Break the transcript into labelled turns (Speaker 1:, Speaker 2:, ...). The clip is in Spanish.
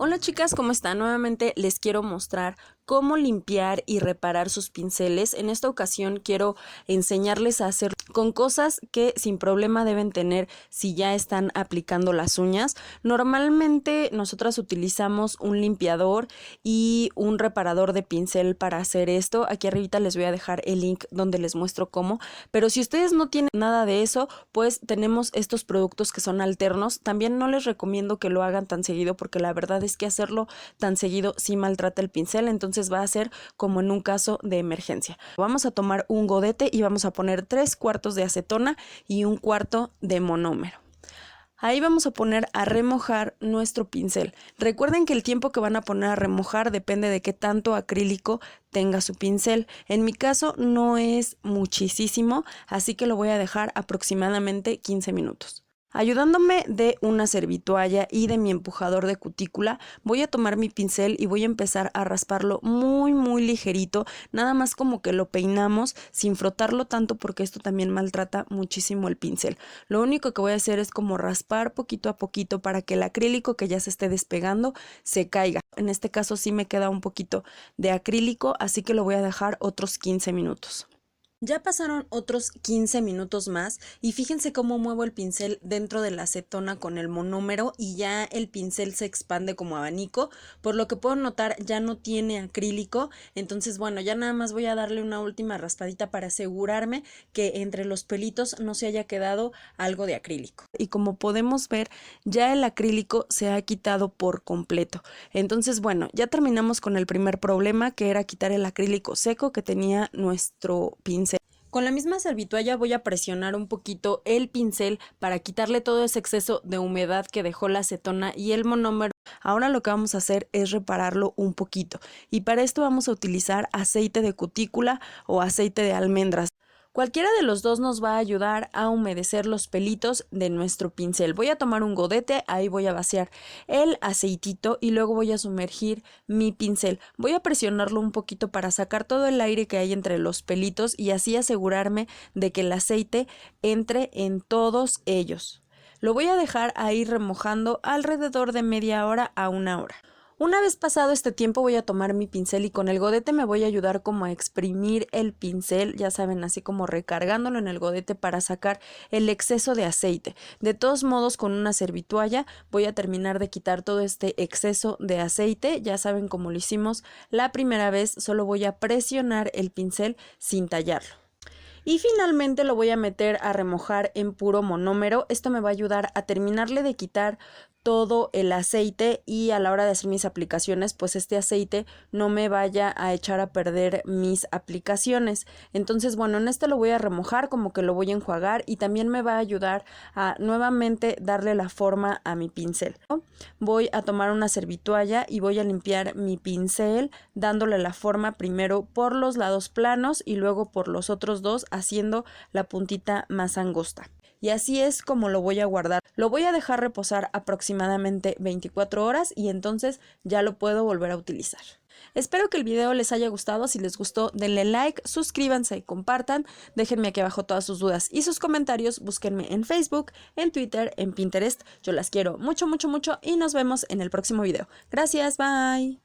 Speaker 1: Hola chicas, ¿cómo están? Nuevamente les quiero mostrar cómo limpiar y reparar sus pinceles. En esta ocasión quiero enseñarles a hacer con cosas que sin problema deben tener si ya están aplicando las uñas. Normalmente nosotras utilizamos un limpiador y un reparador de pincel para hacer esto. Aquí arribita les voy a dejar el link donde les muestro cómo, pero si ustedes no tienen nada de eso, pues tenemos estos productos que son alternos. También no les recomiendo que lo hagan tan seguido porque la verdad es que hacerlo tan seguido sí maltrata el pincel, entonces va a ser como en un caso de emergencia. Vamos a tomar un godete y vamos a poner 3/4 de acetona y 1/4 de monómero. Ahí vamos a poner a remojar nuestro pincel. Recuerden que el tiempo que van a poner a remojar depende de qué tanto acrílico tenga su pincel. En mi caso no es muchísimo, así que lo voy a dejar aproximadamente 15 minutos. Ayudándome de una servitoalla y de mi empujador de cutícula, voy a tomar mi pincel y voy a empezar a rasparlo muy ligerito, nada más como que lo peinamos sin frotarlo tanto porque esto también maltrata muchísimo el pincel. Lo único que voy a hacer es como raspar poquito a poquito para que el acrílico que ya se esté despegando se caiga. En este caso sí me queda un poquito de acrílico, así que lo voy a dejar otros 15 minutos. Ya pasaron otros 15 minutos más y fíjense cómo muevo el pincel dentro de la acetona con el monómero y ya el pincel se expande como abanico, por lo que puedo notar ya no tiene acrílico. Entonces bueno, ya nada más voy a darle una última raspadita para asegurarme que entre los pelitos no se haya quedado algo de acrílico. Y como podemos ver, ya el acrílico se ha quitado por completo. Entonces bueno, ya terminamos con el primer problema, que era quitar el acrílico seco que tenía nuestro pincel. Con la misma servitoalla voy a presionar un poquito el pincel para quitarle todo ese exceso de humedad que dejó la acetona y el monómero. Ahora lo que vamos a hacer es repararlo un poquito y para esto vamos a utilizar aceite de cutícula o aceite de almendras. Cualquiera de los dos nos va a ayudar a humedecer los pelitos de nuestro pincel. Voy a tomar un godete, ahí voy a vaciar el aceitito y luego voy a sumergir mi pincel. Voy a presionarlo un poquito para sacar todo el aire que hay entre los pelitos y así asegurarme de que el aceite entre en todos ellos. Lo voy a dejar ahí remojando alrededor de media hora a 1 hora. Una vez pasado este tiempo voy a tomar mi pincel y con el godete me voy a ayudar como a exprimir el pincel, ya saben, así como recargándolo en el godete para sacar el exceso de aceite. De todos modos, con una servitoalla voy a terminar de quitar todo este exceso de aceite, ya saben como lo hicimos la primera vez, solo voy a presionar el pincel sin tallarlo. Y finalmente lo voy a meter a remojar en puro monómero. Esto me va a ayudar a terminarle de quitar todo el aceite y a la hora de hacer mis aplicaciones, pues este aceite no me vaya a echar a perder mis aplicaciones. Entonces, bueno, en este lo voy a remojar, como que lo voy a enjuagar y también me va a ayudar a nuevamente darle la forma a mi pincel. Voy a tomar una servitoalla y voy a limpiar mi pincel dándole la forma primero por los lados planos y luego por los otros dos, haciendo la puntita más angosta. Y así es como lo voy a guardar. Lo voy a dejar reposar aproximadamente 24 horas y entonces ya lo puedo volver a utilizar. Espero que el video les haya gustado. Si les gustó, denle like, suscríbanse y compartan. Déjenme aquí abajo todas sus dudas y sus comentarios. Búsquenme en Facebook, en Twitter, en Pinterest. Yo las quiero mucho y nos vemos en el próximo video. Gracias, bye.